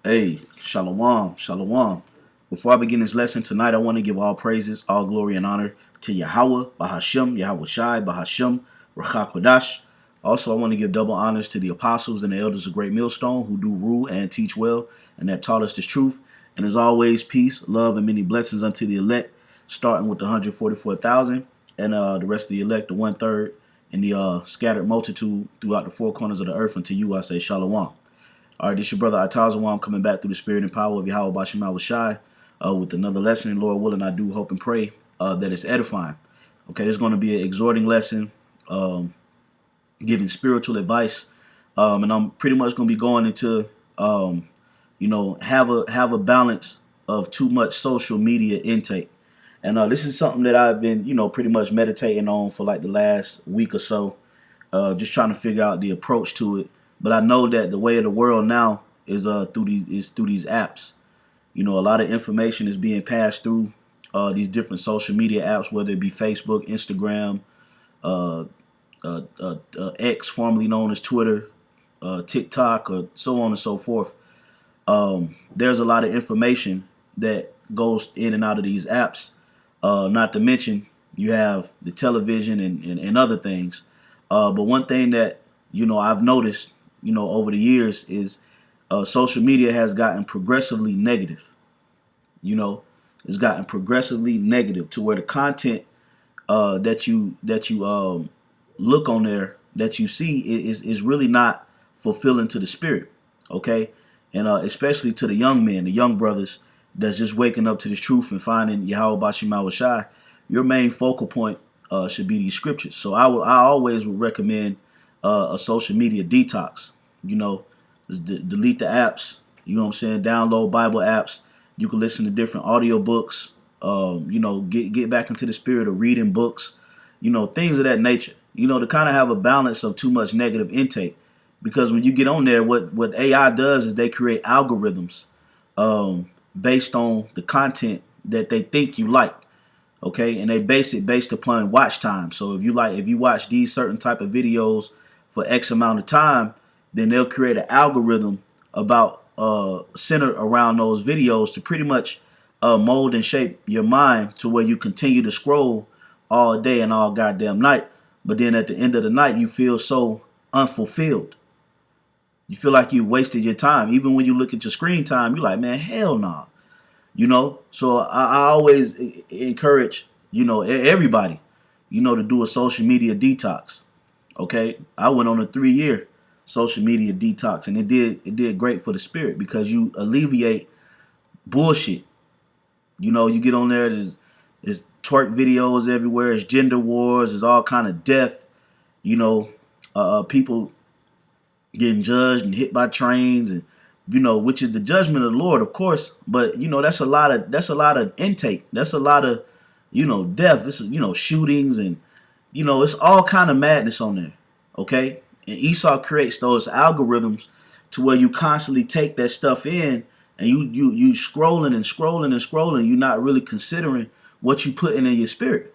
Hey, shalom, shalom. Before I begin this lesson tonight, I want to give all praises, all glory, and honor to Yahweh, Bahashem, Yahweh Shai, Bahashem, Rachak Kodash. Also, I want to give double honors to the apostles and the elders of Great Millstone who do rule and teach well and that taught us this truth. And as always, peace, love, and many blessings unto the elect, starting with the 144,000 and the rest of the elect, the one-third, and the scattered multitude throughout the four corners of the earth. Unto you I say shalom. All right, this is your brother Atazawam coming back through the spirit and power of Yahweh Bashim Shai with another lesson. Lord willing, I do hope and pray that it's edifying. Okay, there's going to be an exhorting lesson, giving spiritual advice, and I'm pretty much going to be going into, have a balance of too much social media intake. And this is something that I've been, pretty much meditating on for like the last week or so, just trying to figure out the approach to it. But I know that the way of the world now is through these apps. A lot of information is being passed through these different social media apps, whether it be Facebook, Instagram, uh, X, formerly known as Twitter, TikTok, or so on and so forth. There's a lot of information that goes in and out of these apps. Not to mention you have the television and other things. But one thing that I've noticed over the years is social media has gotten progressively negative. It's gotten progressively negative to where the content that you look on there that you see is really not fulfilling to the spirit. Okay, and especially to the young men, the young brothers that's just waking up to this truth and finding Yahweh Bashim Shai. Your main focal point should be these scriptures. So I always would recommend a social media detox. Just delete the apps. Download Bible apps. You can listen to different audio books. Get back into the spirit of reading books. Things of that nature. To kind of have a balance of too much negative intake. Because when you get on there, what AI does is they create algorithms based on the content that they think you like. Okay, and they base it based upon watch time. So if you watch these certain type of videos for X amount of time, then they'll create an algorithm about centered around those videos to pretty much mold and shape your mind to where you continue to scroll all day and all goddamn night. But then at the end of the night, you feel so unfulfilled. You feel like you wasted your time. Even when you look at your screen time, you're like, man, hell no. So I always encourage, everybody, to do a social media detox. Okay. I went on a 3-year social media detox and it did great for the spirit because you alleviate bullshit. You get on there, there's twerk videos everywhere, there's gender wars, there's all kind of death, people getting judged and hit by trains and which is the judgment of the Lord, of course. But that's a lot of intake. That's a lot of death. This is shootings and it's all kind of madness on there. Okay, and Esau creates those algorithms to where you constantly take that stuff in and you scrolling and scrolling and scrolling. You're not really considering what you put in your spirit,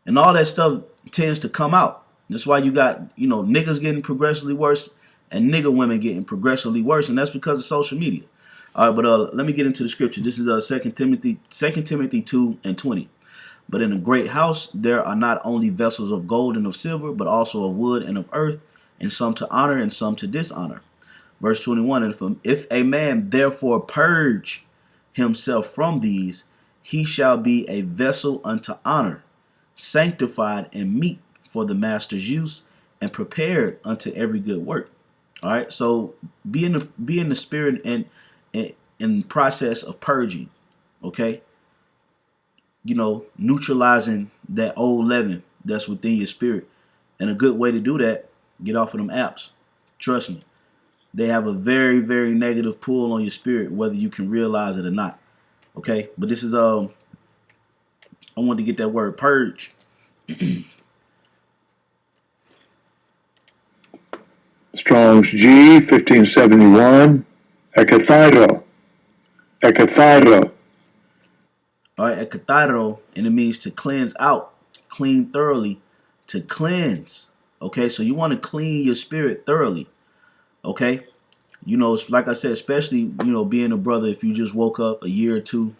and all that stuff tends to come out. That's why you got niggas getting progressively worse and nigga women getting progressively worse, and that's because of social media. All right, but let me get into the scripture. This is 2 Timothy 2:20. But in a great house there are not only vessels of gold and of silver, but also of wood and of earth, and some to honor and some to dishonor. Verse 21, and if a man therefore purge himself from these, he shall be a vessel unto honor, sanctified and meet for the master's use, and prepared unto every good work. All right, so be in the spirit and in process of purging. Okay, neutralizing that old leaven that's within your spirit, and a good way to do that, get off of them apps. Trust me, they have a very, very negative pull on your spirit, whether you can realize it or not. Okay, but this is I wanted to get that word purge. Strong's G 1571. Ekathyro. All right, ekathyro, and it means to cleanse out, clean thoroughly, to cleanse. Okay, so you want to clean your spirit thoroughly. Okay, You know, like I said, especially, you know, being a brother, if you just woke up a year or two,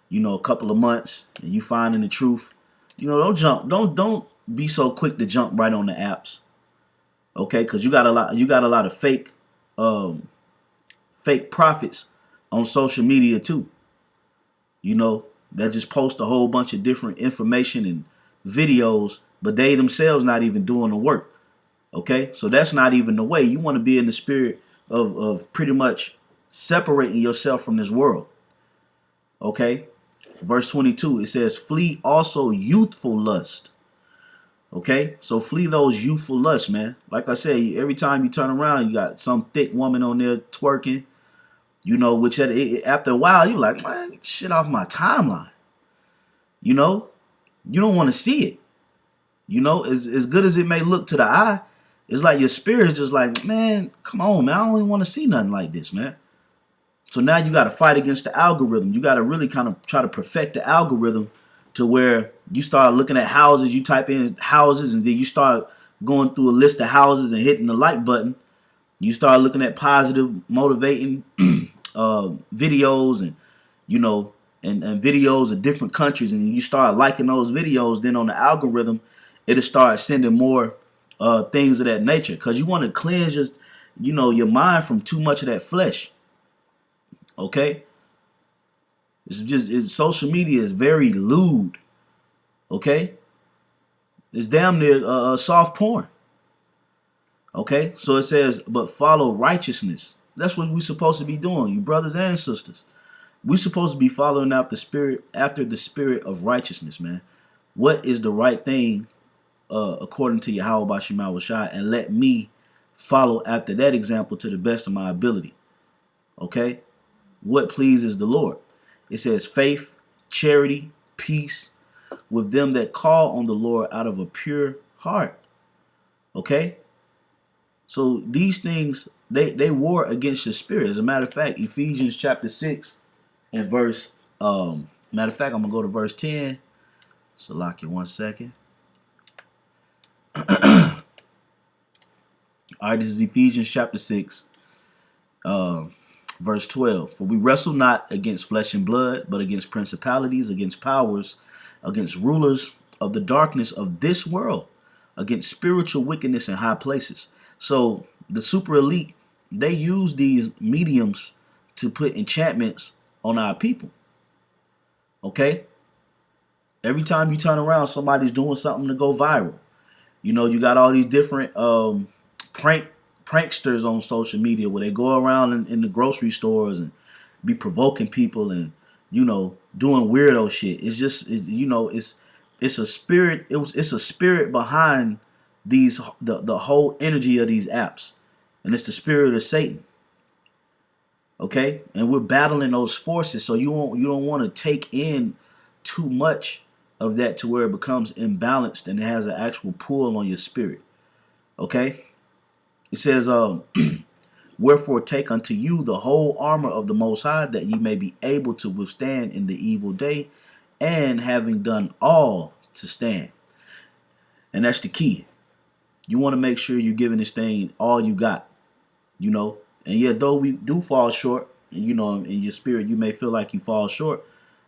you know, a couple of months, and you finding the truth, you know, don't be so quick to jump right on the apps, okay? Because you got a lot of um, fake prophets on social media too. You know, that just post a whole bunch of different information and videos, but they themselves not even doing the work. Okay, so that's not even the way. You want to be in the spirit of pretty much separating yourself from this world. Okay, verse 22, it says, flee also youthful lust. Okay, so flee those youthful lusts, man. Like I say, every time you turn around, you got some thick woman on there twerking, you know, which after a while, you're like, man, get shit off my timeline. You know, you don't want to see it. You know, as good as it may look to the eye, it's like your spirit is just like, man, come on, man. I don't even want to see nothing like this, man. So now you got to fight against the algorithm. You got to really kind of try to perfect the algorithm to where you start looking at houses. You type in houses, and then you start going through a list of houses and hitting the like button. You start looking at positive, motivating videos, and you know, and videos of different countries, and you start liking those videos. Then on the algorithm, it'll start sending more things of that nature, because you want to cleanse just, you know, your mind from too much of that flesh. Okay, social media is very lewd. Okay, it's damn near soft porn. Okay, so it says, but follow righteousness. That's what we're supposed to be doing, you brothers and sisters. We're supposed to be following after the spirit of righteousness, man. What is the right thing according to Yahweh Bashim Shai, and let me follow after that example to the best of my ability. Okay? What pleases the Lord? It says faith, charity, peace with them that call on the Lord out of a pure heart. Okay? So these things, they war against your spirit. As a matter of fact, Ephesians chapter 6 and verse, matter of fact, I'm going to go to verse 10. So lock you 1 second. All right, this is Ephesians chapter 6, verse 12. For we wrestle not against flesh and blood, but against principalities, against powers, against rulers of the darkness of this world, against spiritual wickedness in high places. So the super elite, they use these mediums to put enchantments on our people. Okay? Every time you turn around, somebody's doing something to go viral. You know, you got all these different pranksters on social media where they go around in the grocery stores and be provoking people and, you know, doing weirdo shit. It's just, you know, it's a spirit. It's a spirit behind the whole energy of these apps, and it's the spirit of Satan. Okay, and we're battling those forces, so you don't want to take in too much of that to where it becomes imbalanced and it has an actual pull on your spirit. Okay, it says, wherefore take unto you the whole armor of the Most High, that ye may be able to withstand in the evil day, and having done all to stand. And that's the key. You want to make sure you're giving this thing all you got, you know. And yeah, though we do fall short, you know, in your spirit, you may feel like you fall short.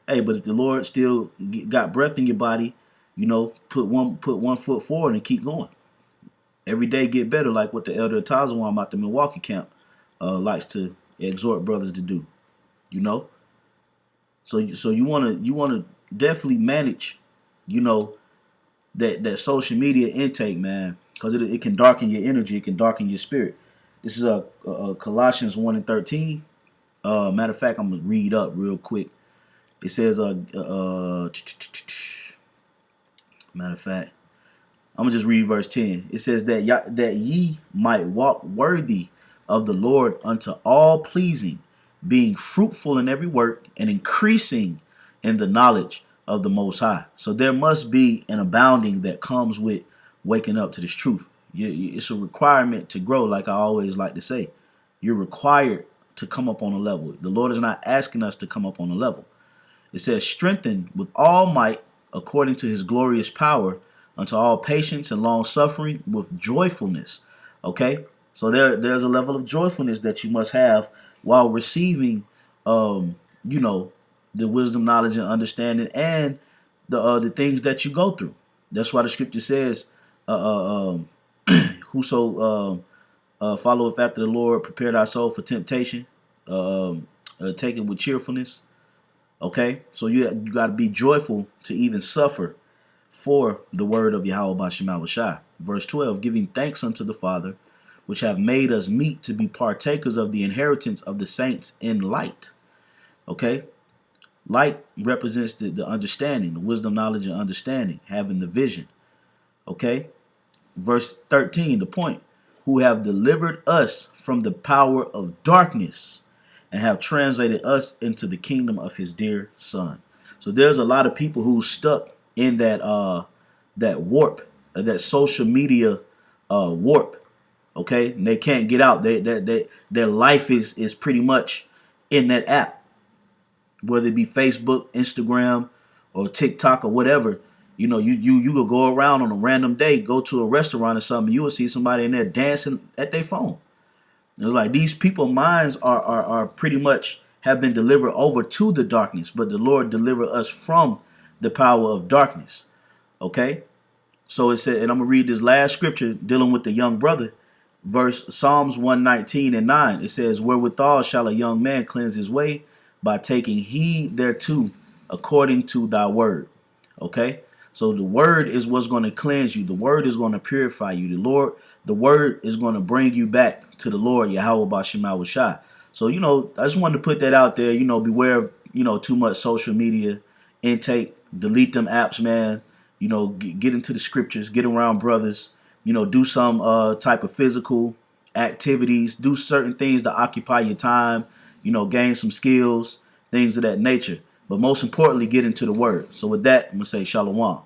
Hey, but if the Lord still got breath in your body, you know, put one foot forward and keep going. Every day get better, like what the elder Tazawam out the Milwaukee camp likes to exhort brothers to do. You know, so you wanna definitely manage, you know, that social media intake, man, because it can darken your energy, it can darken your spirit. This is Colossians 1 and 13. Matter of fact, I'm gonna read up real quick. It says, matter of fact, I'm gonna just read verse 10. It says that ye might walk worthy of the Lord unto all pleasing, being fruitful in every work and increasing in the knowledge of the Most High. So there must be an abounding that comes with waking up to this truth. It's a requirement to grow, like I always like to say. You're required to come up on a level. The Lord is not asking us to come up on a level. It says, strengthened with all might according to his glorious power unto all patience and long suffering with joyfulness. Okay? So there's a level of joyfulness that you must have while receiving, you know, the wisdom, knowledge, and understanding, and the things that you go through. That's why the scripture says, "Whoso followeth after the Lord, prepared our soul for temptation, take it with cheerfulness." Okay, so you got to be joyful to even suffer for the word of Yahweh Bashim Shai. Verse 12, giving thanks unto the Father, which have made us meet to be partakers of the inheritance of the saints in light. Okay, light represents the understanding, the wisdom, knowledge, and understanding, having the vision. Okay, verse 13, the point, who have delivered us from the power of darkness and have translated us into the kingdom of his dear son. So there's a lot of people who stuck in that warp, that social media warp. Okay, and they can't get out. Their life is pretty much in that app, whether it be Facebook, Instagram, or TikTok or whatever. You know, you will go around on a random day, go to a restaurant or something, you will see somebody in there dancing at their phone. It's like these people's minds are pretty much have been delivered over to the darkness, but the Lord delivered us from the power of darkness. Okay? So it said, and I'm gonna read this last scripture dealing with the young brother, verse Psalms 119 and 9. It says, wherewithal shall a young man cleanse his way? By taking heed thereto according to thy word. Okay? So the word is what's going to cleanse you. The word is going to purify you. The word is going to bring you back to the Lord, Yahweh Bashim Shai. So, you know, I just wanted to put that out there. You know, beware of, you know, too much social media intake. Delete them apps, man. You know, get into the scriptures, get around brothers, you know, do some type of physical activities, do certain things to occupy your time, you know, gain some skills, things of that nature. But most importantly, get into the word. So with that, I'm going to say shalom.